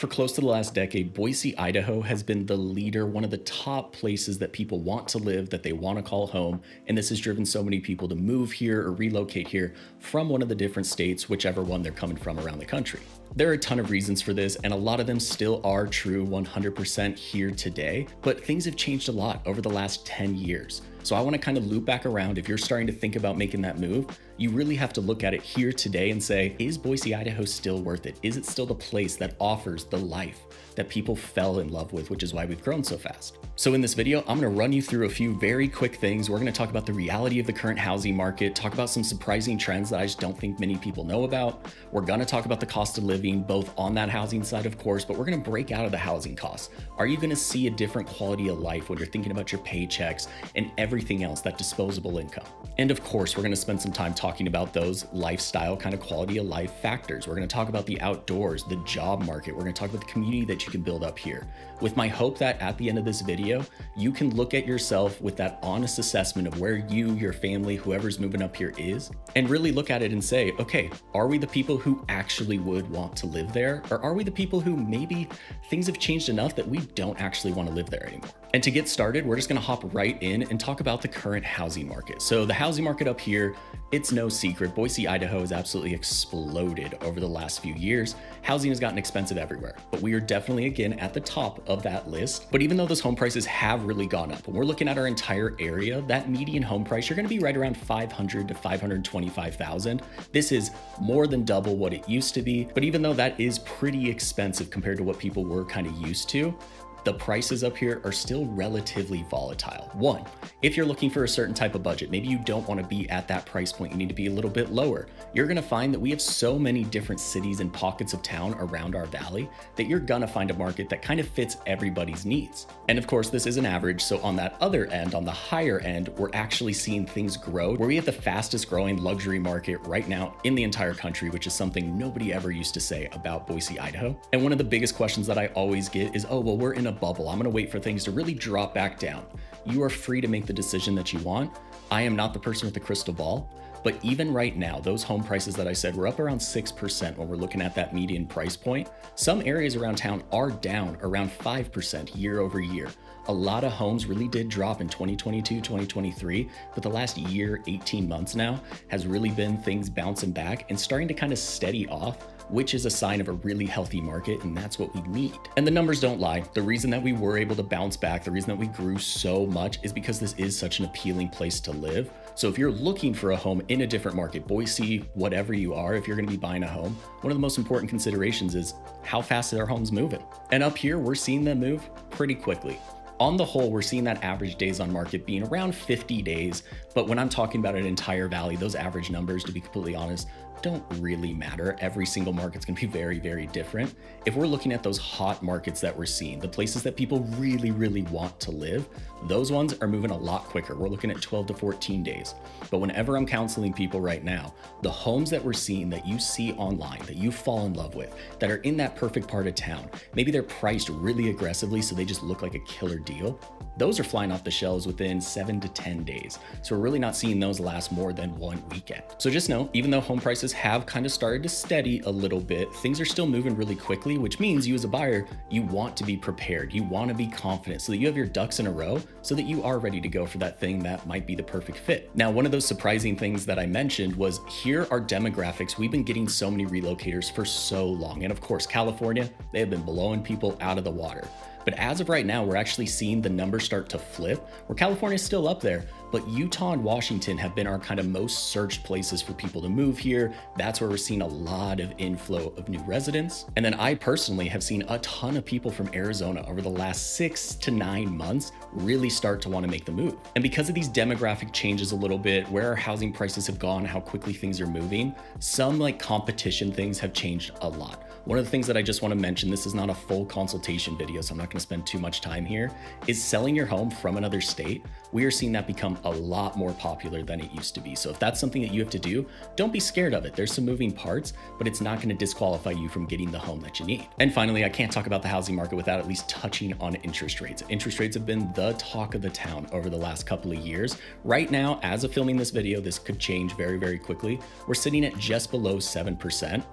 For close to the last decade, Boise, Idaho has been the leader, one of the top places that people want to live, that they want to call home. And this has driven so many people to move here or relocate here from one of the different states, whichever one they're coming from around the country. There are a ton of reasons for this, and a lot of them still are true 100% here today, but things have changed a lot over the last 10 years. So I want to kind of loop back around. If you're starting to think about making that move, you really have to look at it here today and say, is Boise, Idaho still worth it? Is it still the place that offers the life that people fell in love with, which is why we've grown so fast? So in this video, I'm going to run you through a few very quick things. We're going to talk about the reality of the current housing market, talk about some surprising trends that I just don't think many people know about. We're going to talk about the cost of living, both on that housing side, of course, but we're going to break out of the housing costs. Are you going to see a different quality of life when you're thinking about your paychecks and everything else, that disposable income? And of course, we're going to spend some time talking about those lifestyle kind of quality of life factors. We're going to talk about the outdoors, the job market. We're going to talk about the community that you can build up here, with my hope that at the end of this video, you can look at yourself with that honest assessment of where you, your family, whoever's moving up here is, and really look at it and say, okay, are we the people who actually would want to live there? Or are we the people who maybe things have changed enough that we don't actually want to live there anymore? And to get started, we're just going to hop right in and talk about the current housing market. So the housing market up here, it's no secret. Boise, Idaho has absolutely exploded over the last few years. Housing has gotten expensive everywhere, but we are definitely again at the top of that list. But even though those home prices have really gone up, when we're looking at our entire area, that median home price, you're going to be right around 500 to 525,000. This is more than double what it used to be. But even though that is pretty expensive compared to what people were kind of used to, the prices up here are still relatively volatile. One, if you're looking for a certain type of budget, maybe you don't want to be at that price point, you need to be a little bit lower. You're going to find that we have so many different cities and pockets of town around our valley that you're going to find a market that kind of fits everybody's needs. And of course, this is an average. So on that other end, on the higher end, we're actually seeing things grow, where we have the fastest growing luxury market right now in the entire country, which is something nobody ever used to say about Boise, Idaho. And one of the biggest questions that I always get is, oh, well, we're in a bubble. I'm going to wait for things to really drop back down. You are free to make the decision that you want. I am not the person with the crystal ball, but even right now, those home prices that I said were up around 6% when we're looking at that median price point. Some areas around town are down around 5% year over year. A lot of homes really did drop in 2022, 2023, but the last year, 18 months now, has really been things bouncing back and starting to kind of steady off, which is a sign of a really healthy market, and that's what we need. And the numbers don't lie. The reason that we were able to bounce back, the reason that we grew so much is because this is such an appealing place to live. So if you're looking for a home in a different market, Boise, whatever you are, if you're gonna be buying a home, one of the most important considerations is how fast are our homes moving? And up here, we're seeing them move pretty quickly. On the whole, we're seeing that average days on market being around 50 days. But when I'm talking about an entire valley, those average numbers, to be completely honest, don't really matter. Every single market's gonna be very, very different. If we're looking at those hot markets that we're seeing, the places that people really, really want to live, those ones are moving a lot quicker. We're looking at 12 to 14 days. But whenever I'm counseling people right now, the homes that we're seeing that you see online, that you fall in love with, that are in that perfect part of town, maybe they're priced really aggressively so they just look like a killer deal, those are flying off the shelves within 7 to 10 days. So we're really not seeing those last more than one weekend. So just know, even though home prices have kind of started to steady a little bit, things are still moving really quickly, which means you as a buyer, you want to be prepared. You want to be confident so that you have your ducks in a row so that you are ready to go for that thing that might be the perfect fit. Now, one of those surprising things that I mentioned was here are demographics. We've been getting so many relocators for so long. And of course, California, they have been blowing people out of the water. But as of right now, we're actually seeing the numbers start to flip, where California is still up there, but Utah and Washington have been our kind of most searched places for people to move here. That's where we're seeing a lot of inflow of new residents. And then I personally have seen a ton of people from Arizona over the last 6 to 9 months really start to want to make the move. And because of these demographic changes a little bit, where our housing prices have gone, how quickly things are moving, some like competition things have changed a lot. One of the things that I just want to mention, this is not a full consultation video, so I'm not going to spend too much time here, is selling your home from another state. We are seeing that become a lot more popular than it used to be. So if that's something that you have to do, don't be scared of it. There's some moving parts, but it's not going to disqualify you from getting the home that you need. And finally, I can't talk about the housing market without at least touching on interest rates. Interest rates have been the talk of the town over the last couple of years. Right now, as of filming this video, this could change very, very quickly. We're sitting at just below 7%.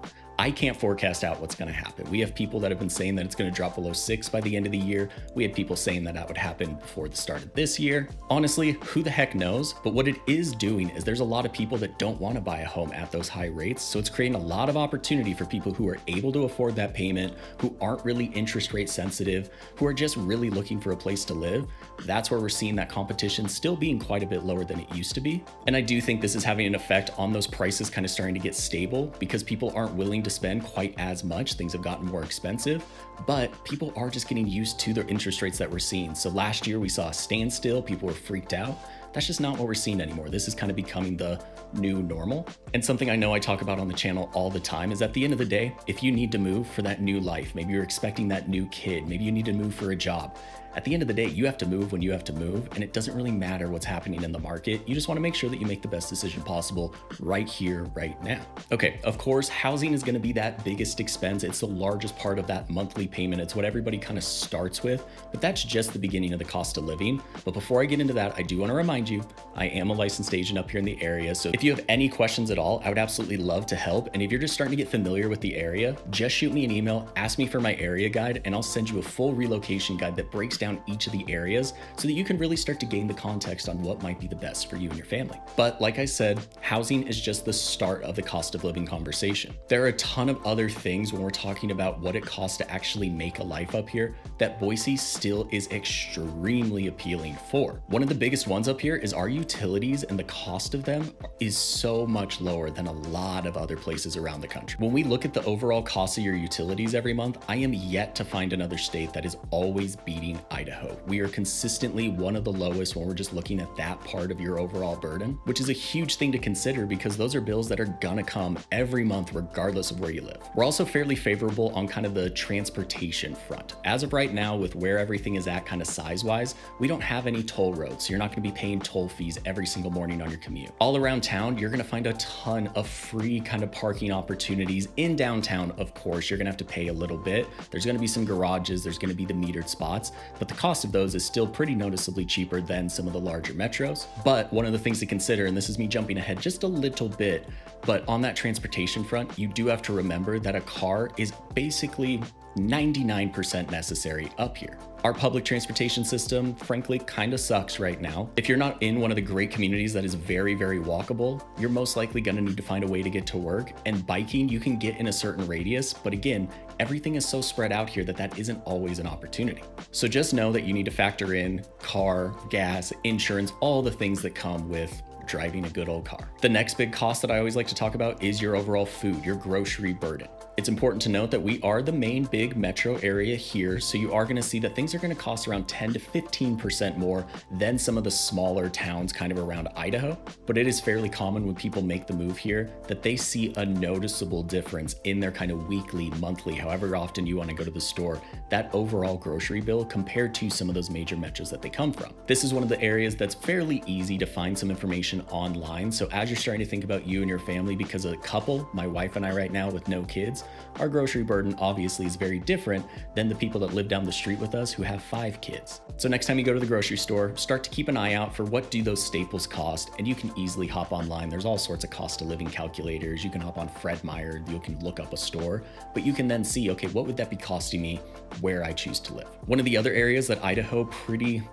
I can't forecast out what's going to happen. We have people that have been saying that it's going to drop below 6 by the end of the year. We had people saying that that would happen before the start of this year. Honestly, who the heck knows? But what it is doing is there's a lot of people that don't want to buy a home at those high rates. So it's creating a lot of opportunity for people who are able to afford that payment, who aren't really interest rate sensitive, who are just really looking for a place to live. That's where we're seeing that competition still being quite a bit lower than it used to be. And I do think this is having an effect on those prices kind of starting to get stable because people aren't willing to spend quite as much. Things have gotten more expensive, but people are just getting used to the interest rates that we're seeing. So last year we saw a standstill, people were freaked out. That's just not what we're seeing anymore. This is kind of becoming the new normal. And something I know I talk about on the channel all the time is at the end of the day, if you need to move for that new life, maybe you're expecting that new kid, maybe you need to move for a job. At the end of the day, you have to move when you have to move, and it doesn't really matter what's happening in the market. You just want to make sure that you make the best decision possible right here, right now. Okay, of course, housing is going to be that biggest expense. It's the largest part of that monthly payment. It's what everybody kind of starts with, but that's just the beginning of the cost of living. But before I get into that, I do want to remind you, I am a licensed agent up here in the area. So if you have any questions at all, I would absolutely love to help. And if you're just starting to get familiar with the area, just shoot me an email, ask me for my area guide, and I'll send you a full relocation guide that breaks down each of the areas so that you can really start to gain the context on what might be the best for you and your family. But like I said, housing is just the start of the cost of living conversation. There are a ton of other things when we're talking about what it costs to actually make a life up here that Boise still is extremely appealing for. One of the biggest ones up here is our utilities, and the cost of them is so much lower than a lot of other places around the country. When we look at the overall cost of your utilities every month, I am yet to find another state that is always beating Idaho. We are consistently one of the lowest when we're just looking at that part of your overall burden, which is a huge thing to consider because those are bills that are gonna come every month regardless of where you live. We're also fairly favorable on kind of the transportation front. As of right now, with where everything is at kind of size-wise, we don't have any toll roads, so you're not gonna be paying toll fees every single morning on your commute. All around town, you're gonna find a ton of free kind of parking opportunities. In downtown, of course, you're gonna have to pay a little bit. There's gonna be some garages, there's gonna be the metered spots, but the cost of those is still pretty noticeably cheaper than some of the larger metros. But one of the things to consider, and this is me jumping ahead just a little bit, but on that transportation front, you do have to remember that a car is basically 99% necessary up here. Our public transportation system, frankly, kind of sucks right now. If you're not in one of the great communities that is very, very walkable, you're most likely gonna need to find a way to get to work. And biking, you can get in a certain radius, but again, everything is so spread out here that that isn't always an opportunity. So just know that you need to factor in car, gas, insurance, all the things that come with driving a good old car. The next big cost that I always like to talk about is your overall food, your grocery burden. It's important to note that we are the main big metro area here, so you are gonna see that things are gonna cost around 10 to 15% more than some of the smaller towns kind of around Idaho. But it is fairly common when people make the move here that they see a noticeable difference in their kind of weekly, monthly, however often you wanna go to the store, that overall grocery bill compared to some of those major metros that they come from. This is one of the areas that's fairly easy to find some information online. So as you're starting to think about you and your family, because a couple, my wife and I right now with no kids, our grocery burden obviously is very different than the people that live down the street with us who have 5 kids. So next time you go to the grocery store, start to keep an eye out for what do those staples cost, and you can easily hop online. There's all sorts of cost of living calculators. You can hop on Fred Meyer, you can look up a store, but you can then see, okay, what would that be costing me where I choose to live? One of the other areas that Idaho pretty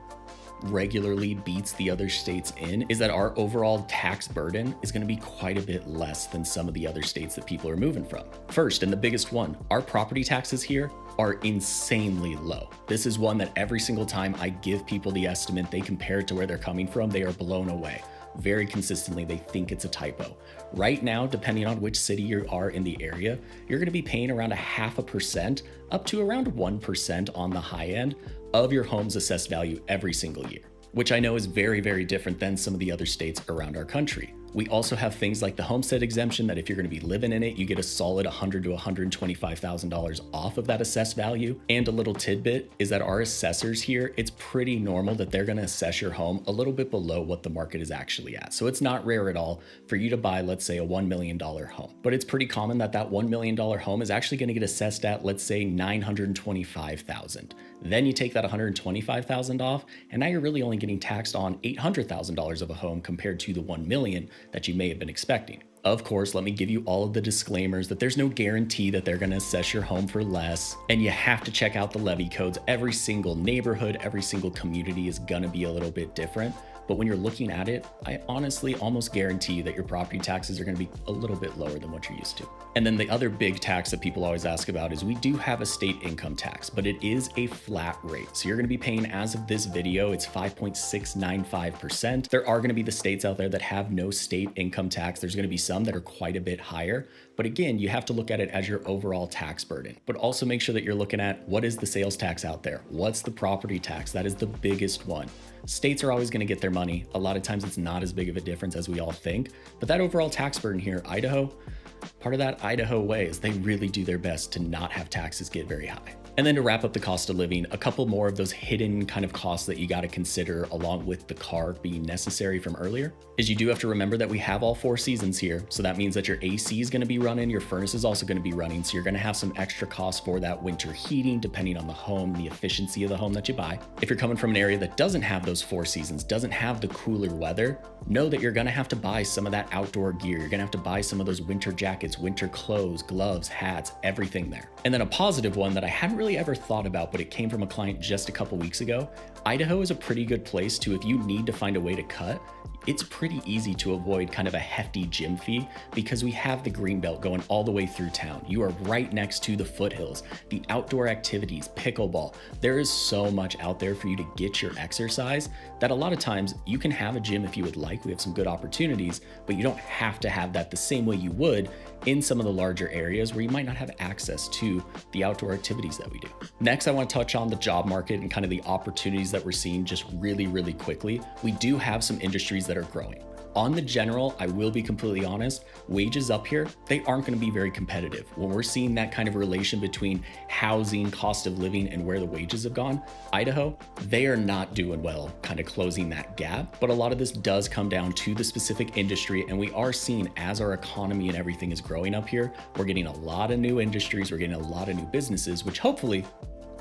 regularly beats the other states in is that our overall tax burden is going to be quite a bit less than some of the other states that people are moving from. First, and the biggest one, our property taxes here are insanely low. This is one that every single time I give people the estimate, they compare it to where they're coming from, they are blown away. Very consistently, they think it's a typo. Right now, depending on which city you are in the area, you're gonna be paying around 0.5% up to around 1% on the high end of your home's assessed value every single year, which I know is very, very different than some of the other states around our country. We also have things like the homestead exemption that if you're going to be living in it, you get a solid $100,000 to $125,000 off of that assessed value. And a little tidbit is that our assessors here, it's pretty normal that they're going to assess your home a little bit below what the market is actually at. So it's not rare at all for you to buy, let's say, a $1 million home. But it's pretty common that that $1 million home is actually going to get assessed at, let's say, $925,000. Then you take that $125,000 off, and now you're really only getting taxed on $800,000 of a home compared to the $1 million that you may have been expecting. Of course, let me give you all of the disclaimers that there's no guarantee that they're going to assess your home for less, and you have to check out the levy codes. Every single neighborhood, every single community is going to be a little bit different. But when you're looking at it, I honestly almost guarantee that your property taxes are going to be a little bit lower than what you're used to. And then the other big tax that people always ask about is we do have a state income tax, but it is a flat rate. So you're going to be paying, as of this video, it's 5.695%. There are going to be the states out there that have no state income tax. There's going to be some that are quite a bit higher. But again, you have to look at it as your overall tax burden, but also make sure that you're looking at what is the sales tax out there? What's the property tax? That is the biggest one. States are always going to get their money. A lot of times it's not as big of a difference as we all think, but that overall tax burden here, Idaho, part of that Idaho way is they really do their best to not have taxes get very high. And then to wrap up the cost of living, a couple more of those hidden kind of costs that you got to consider along with the car being necessary from earlier is you do have to remember that we have all 4 seasons here. So that means that your AC is going to be running, your furnace is also going to be running. So you're going to have some extra costs for that winter heating, depending on the home, the efficiency of the home that you buy. If you're coming from an area that doesn't have those 4 seasons, doesn't have the cooler weather, know that you're going to have to buy some of that outdoor gear. You're going to have to buy some of those winter jackets, winter clothes, gloves, hats, everything there. And then a positive one that I hadn't really ever thought about, but it came from a client just a couple weeks ago. Idaho is a pretty good place to, if you need to find a way to cut, it's pretty easy to avoid kind of a hefty gym fee because we have the green belt going all the way through town. You are right next to the foothills, the outdoor activities, pickleball. There is so much out there for you to get your exercise that a lot of times you can have a gym if you would like. We have some good opportunities, but you don't have to have that the same way you would in some of the larger areas where you might not have access to the outdoor activities that we do. Next, I want to touch on the job market and kind of the opportunities that we're seeing just really, really quickly. We do have some industries that are growing. On the general, I will be completely honest, wages up here, they aren't going to be very competitive. When we're seeing that kind of relation between housing, cost of living, and where the wages have gone, Idaho, they are not doing well kind of closing that gap. But a lot of this does come down to the specific industry. And we are seeing as our economy and everything is growing up here, we're getting a lot of new industries, we're getting a lot of new businesses, which hopefully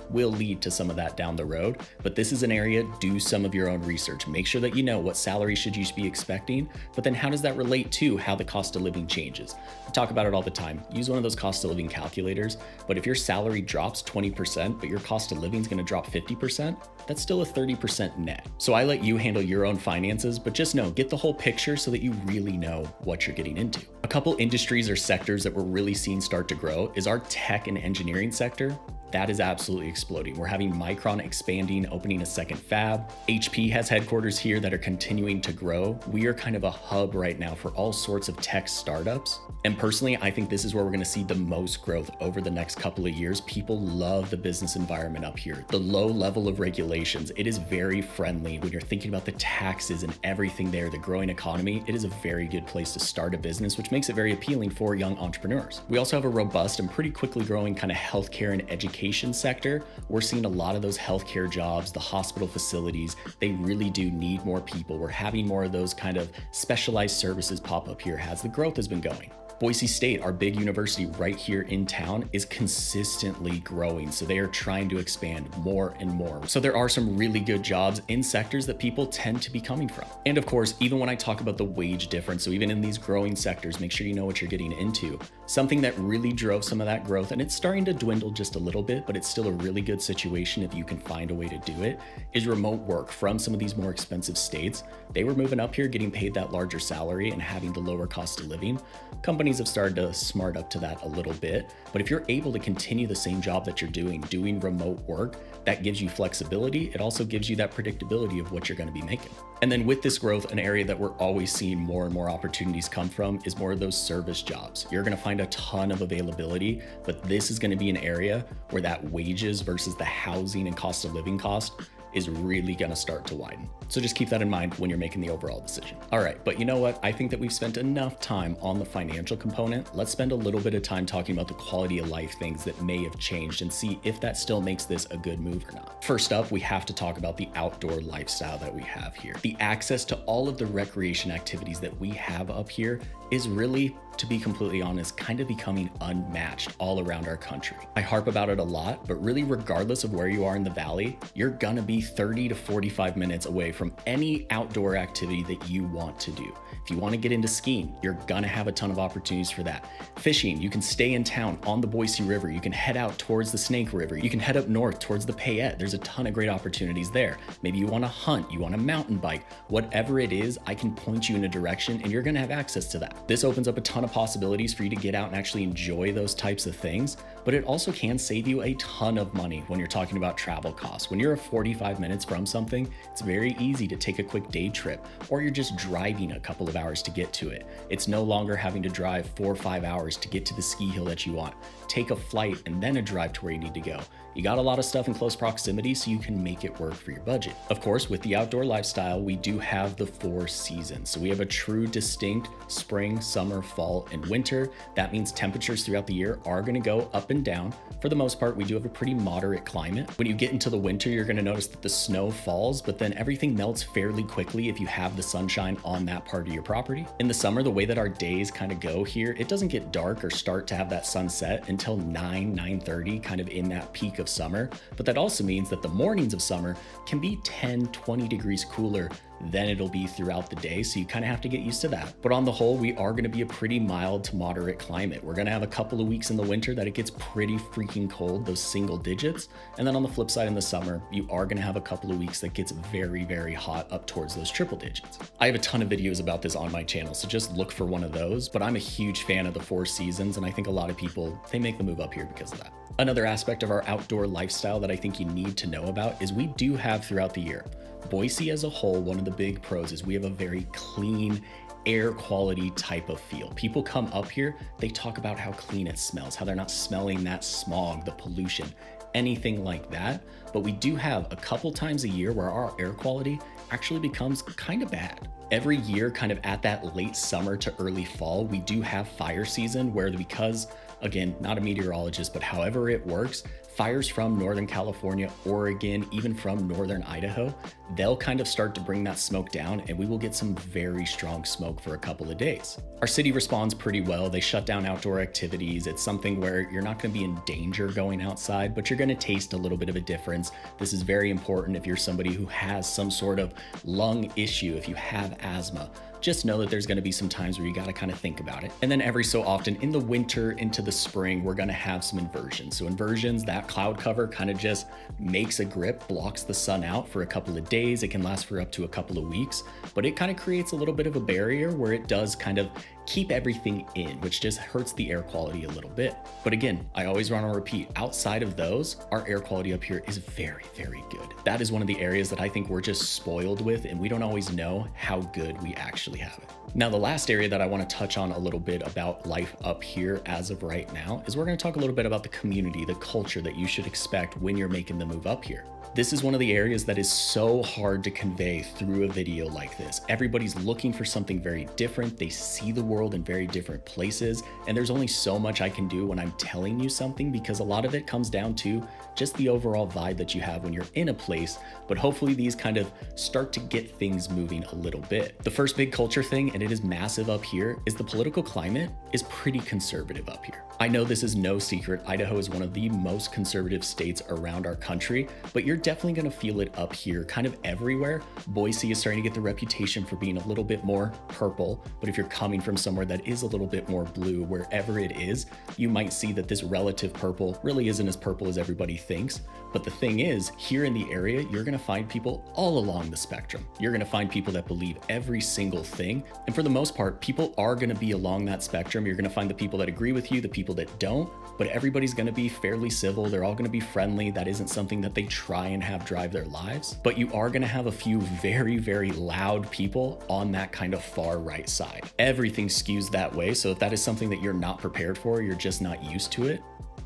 will lead to some of that down the road. But this is an area, do some of your own research. Make sure that you know what salary should you be expecting, but then how does that relate to how the cost of living changes? I talk about it all the time. Use one of those cost of living calculators, but if your salary drops 20%, but your cost of living is going to drop 50%, that's still a 30% net. So I let you handle your own finances, but just know, get the whole picture so that you really know what you're getting into. A couple industries or sectors that we're really seeing start to grow is our tech and engineering sector. That is absolutely exploding. We're having Micron expanding, opening a second fab. HP has headquarters here that are continuing to grow. We are kind of a hub right now for all sorts of tech startups. And personally, I think this is where we're going to see the most growth over the next couple of years. People love the business environment up here. The low level of regulations, it is very friendly. When you're thinking about the taxes and everything there, the growing economy, it is a very good place to start a business, which makes it very appealing for young entrepreneurs. We also have a robust and pretty quickly growing kind of healthcare and education sector. We're seeing a lot of those healthcare jobs, the hospital facilities, they really do need more people. We're having more of those kind of specialized services pop up here as the growth has been going. Boise State, our big university right here in town, is consistently growing. So they are trying to expand more and more. So there are some really good jobs in sectors that people tend to be coming from. And of course, even when I talk about the wage difference, so even in these growing sectors, make sure you know what you're getting into. Something that really drove some of that growth, and it's starting to dwindle just a little bit, but it's still a really good situation if you can find a way to do it, is remote work from some of these more expensive states. They were moving up here, getting paid that larger salary and having the lower cost of living. Companies have started to smart up to that a little bit, but if you're able to continue the same job that you're doing remote work, that gives you flexibility. It also gives you that predictability of what you're going to be making. And then with this growth, an area that we're always seeing more and more opportunities come from is more of those service jobs. You're going to find a ton of availability, but this is going to be an area where that wages versus the housing and cost of living cost is really going to start to widen. So just keep that in mind when you're making the overall decision. All right, but you know what? I think that we've spent enough time on the financial component. Let's spend a little bit of time talking about the quality of life things that may have changed and see if that still makes this a good move or not. First up, we have to talk about the outdoor lifestyle that we have here. The access to all of the recreation activities that we have up here is really, to be completely honest, kind of becoming unmatched all around our country. I harp about it a lot, but really regardless of where you are in the valley, you're gonna be 30 to 45 minutes away from any outdoor activity that you want to do. If you want to get into skiing, you're gonna have a ton of opportunities for that. Fishing, you can stay in town on the Boise River. You can head out towards the Snake River. You can head up north towards the Payette. There's a ton of great opportunities there. Maybe you want to hunt, you want to mountain bike, whatever it is, I can point you in a direction and you're gonna have access to that. This opens up a ton of possibilities for you to get out and actually enjoy those types of things, but it also can save you a ton of money when you're talking about travel costs. When you're 45 minutes from something, it's very easy to take a quick day trip, or you're just driving a couple of hours to get to it. It's no longer having to drive 4 or 5 hours to get to the ski hill that you want. Take a flight and then a drive to where you need to go. You got a lot of stuff in close proximity, so you can make it work for your budget. Of course, with the outdoor lifestyle, we do have the 4 seasons. So we have a true distinct spring, summer, fall, and winter. That means temperatures throughout the year are gonna go up and down. For the most part, we do have a pretty moderate climate. When you get into the winter, you're gonna notice that the snow falls, but then everything melts fairly quickly if you have the sunshine on that part of your property. In the summer, the way that our days kind of go here, it doesn't get dark or start to have that sunset until 9:30, kind of in that peak of summer. But that also means that the mornings of summer can be 10, 20 degrees cooler than it'll be throughout the day. So you kind of have to get used to that. But on the whole, we are going to be a pretty mild to moderate climate. We're going to have a couple of weeks in the winter that it gets pretty freaking cold, those single digits. And then on the flip side in the summer, you are going to have a couple of weeks that gets very, very hot up towards those triple digits. I have a ton of videos about this on my channel, so just look for one of those. But I'm a huge fan of the 4 seasons, and I think a lot of people, they make the move up here because of that. Another aspect of our outdoor lifestyle that I think you need to know about is we do have throughout the year. Boise as a whole, one of the big pros is we have a very clean air quality type of feel. People come up here, they talk about how clean it smells, how they're not smelling that smog, the pollution, anything like that. But we do have a couple times a year where our air quality actually becomes kind of bad. Every year, kind of at that late summer to early fall, we do have fire season where, because again, not a meteorologist, but however it works, fires from Northern California, Oregon, even from Northern Idaho, they'll kind of start to bring that smoke down and we will get some very strong smoke for a couple of days. Our city responds pretty well. They shut down outdoor activities. It's something where you're not going to be in danger going outside, but you're going to taste a little bit of a difference. This is very important if you're somebody who has some sort of lung issue, if you have asthma. Just know that there's going to be some times where you got to kind of think about it. And then every so often in the winter into the spring, we're going to have some inversions. So inversions, that cloud cover kind of just makes a grip, blocks the sun out for a couple of days. It can last for up to a couple of weeks, but it kind of creates a little bit of a barrier where it does kind of keep everything in, which just hurts the air quality a little bit. But again, I always want to repeat, outside of those, our air quality up here is very, very good. That is one of the areas that I think we're just spoiled with, and we don't always know how good we actually have it. Now, the last area that I want to touch on a little bit about life up here as of right now is we're going to talk a little bit about the community, the culture that you should expect when you're making the move up here. This is one of the areas that is so hard to convey through a video like this. Everybody's looking for something very different. They see the world in very different places. And there's only so much I can do when I'm telling you something, because a lot of it comes down to just the overall vibe that you have when you're in a place. But hopefully these kind of start to get things moving a little bit. The first big culture thing, and it is massive up here, is the political climate is pretty conservative up here. I know this is no secret. Idaho is one of the most conservative states around our country, but you're definitely going to feel it up here kind of everywhere. Boise is starting to get the reputation for being a little bit more purple, but if you're coming from somewhere that is a little bit more blue, wherever it is, you might see that this relative purple really isn't as purple as everybody thinks. But the thing is, here in the area, you're going to find people all along the spectrum. You're going to find people that believe every single thing. And for the most part, people are going to be along that spectrum. You're going to find the people that agree with you, the people that don't, but everybody's going to be fairly civil. They're all going to be friendly. That isn't something that they try and have drive their lives. But you are going to have a few very, very loud people on that kind of far right side. Everything skews that way. So if that is something that you're not prepared for, you're just not used to it,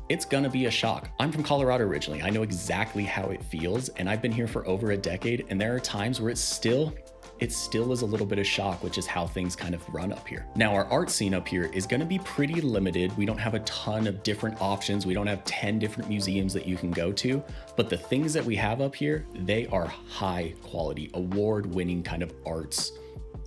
it's gonna be a shock. I'm from Colorado originally. I know exactly how it feels, and I've been here for over a decade, and there are times where it still is a little bit of shock, which is how things kind of run up here. Now, our art scene up here is gonna be pretty limited. We don't have a ton of different options. We don't have 10 different museums that you can go to, but the things that we have up here, they are high quality, award-winning kind of arts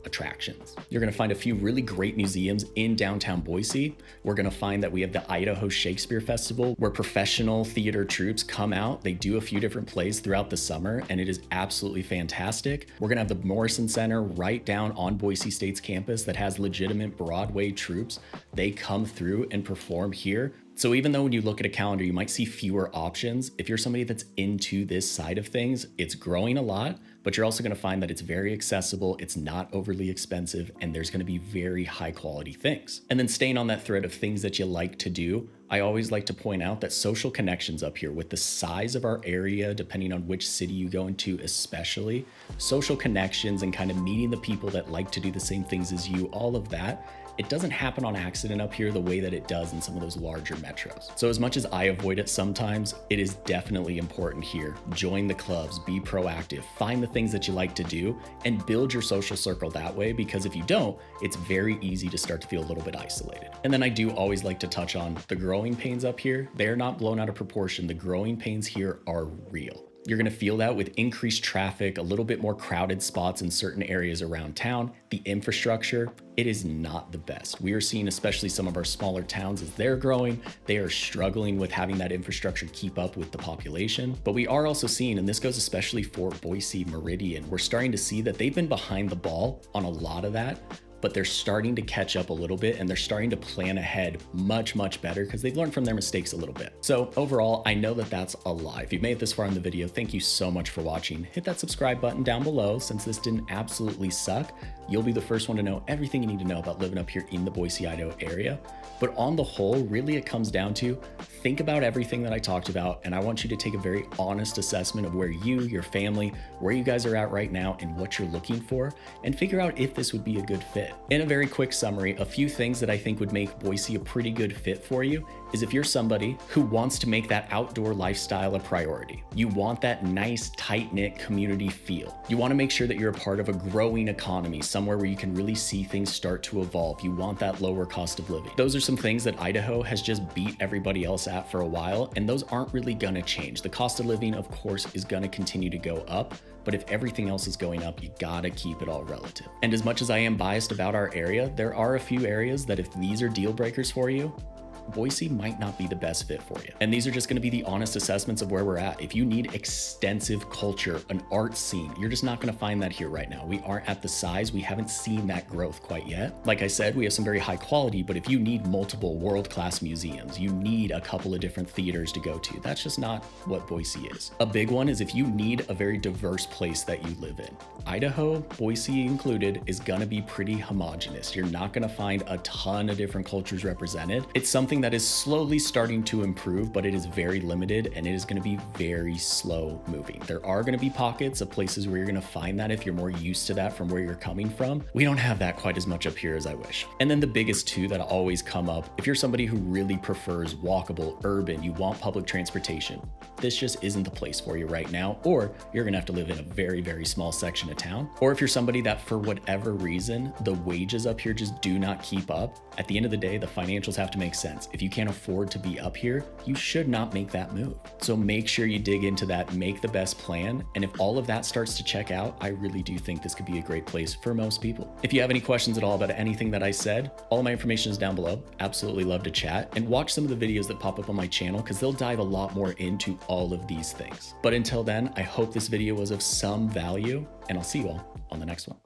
attractions. You're gonna find a few really great museums in downtown Boise. We're gonna find that we have the Idaho Shakespeare Festival, where professional theater troupes come out. They do a few different plays throughout the summer, and it is absolutely fantastic. We're gonna have the Morrison Center right down on Boise State's campus that has legitimate Broadway troupes. They come through and perform here. So even though when you look at a calendar, you might see fewer options, if you're somebody that's into this side of things, it's growing a lot, but you're also gonna find that it's very accessible, it's not overly expensive, and there's gonna be very high quality things. And then staying on that thread of things that you like to do, I always like to point out that social connections up here with the size of our area, depending on which city you go into, especially social connections and kind of meeting the people that like to do the same things as you, all of that, it doesn't happen on accident up here the way that it does in some of those larger metros. So as much as I avoid it sometimes, it is definitely important here. Join the clubs, be proactive, find the things that you like to do, and build your social circle that way, because if you don't, it's very easy to start to feel a little bit isolated. And then I do always like to touch on the growing pains up here. They're not blown out of proportion. The growing pains here are real. You're gonna feel that with increased traffic, a little bit more crowded spots in certain areas around town. The infrastructure, it is not the best. We are seeing, especially some of our smaller towns, as they're growing, they are struggling with having that infrastructure keep up with the population. But we are also seeing, and this goes especially for Boise Meridian, we're starting to see that they've been behind the ball on a lot of that, but they're starting to catch up a little bit, and they're starting to plan ahead much, much better because they've learned from their mistakes a little bit. So overall, I know that that's a lot. If you've made it this far in the video, thank you so much for watching. Hit that subscribe button down below. Since this didn't absolutely suck, you'll be the first one to know everything you need to know about living up here in the Boise, Idaho area. But on the whole, really it comes down to think about everything that I talked about, and I want you to take a very honest assessment of where you, your family, where you guys are at right now and what you're looking for, and figure out if this would be a good fit. In a very quick summary, a few things that I think would make Boise a pretty good fit for you is if you're somebody who wants to make that outdoor lifestyle a priority. You want that nice, tight-knit community feel. You want to make sure that you're a part of a growing economy, somewhere where you can really see things start to evolve. You want that lower cost of living. Those are some things that Idaho has just beat everybody else at for a while, and those aren't really gonna change. The cost of living, of course, is gonna continue to go up, but if everything else is going up, you gotta keep it all relative. And as much as I am biased about our area, there are a few areas that if these are deal breakers for you, Boise might not be the best fit for you. And these are just gonna be the honest assessments of where we're at. If you need extensive culture, an art scene, you're just not gonna find that here right now. We aren't at the size, we haven't seen that growth quite yet. Like I said, we have some very high quality, but if you need multiple world-class museums, you need a couple of different theaters to go to. That's just not what Boise is. A big one is if you need a very diverse place that you live in. Idaho, Boise included, is gonna be pretty homogenous. You're not gonna find a ton of different cultures represented. It's something that is slowly starting to improve, but it is very limited and it is going to be very slow moving. There are going to be pockets of places where you're going to find that if you're more used to that from where you're coming from. We don't have that quite as much up here as I wish. And then the biggest two that always come up, if you're somebody who really prefers walkable, urban, you want public transportation, this just isn't the place for you right now, or you're gonna have to live in a very, very small section of town. Or if you're somebody that for whatever reason, the wages up here just do not keep up, at the end of the day, the financials have to make sense. If you can't afford to be up here, you should not make that move. So make sure you dig into that, make the best plan. And if all of that starts to check out, I really do think this could be a great place for most people. If you have any questions at all about anything that I said, all my information is down below. Absolutely love to chat, and watch some of the videos that pop up on my channel because they'll dive a lot more into all of these things. But until then, I hope this video was of some value, and I'll see you all on the next one.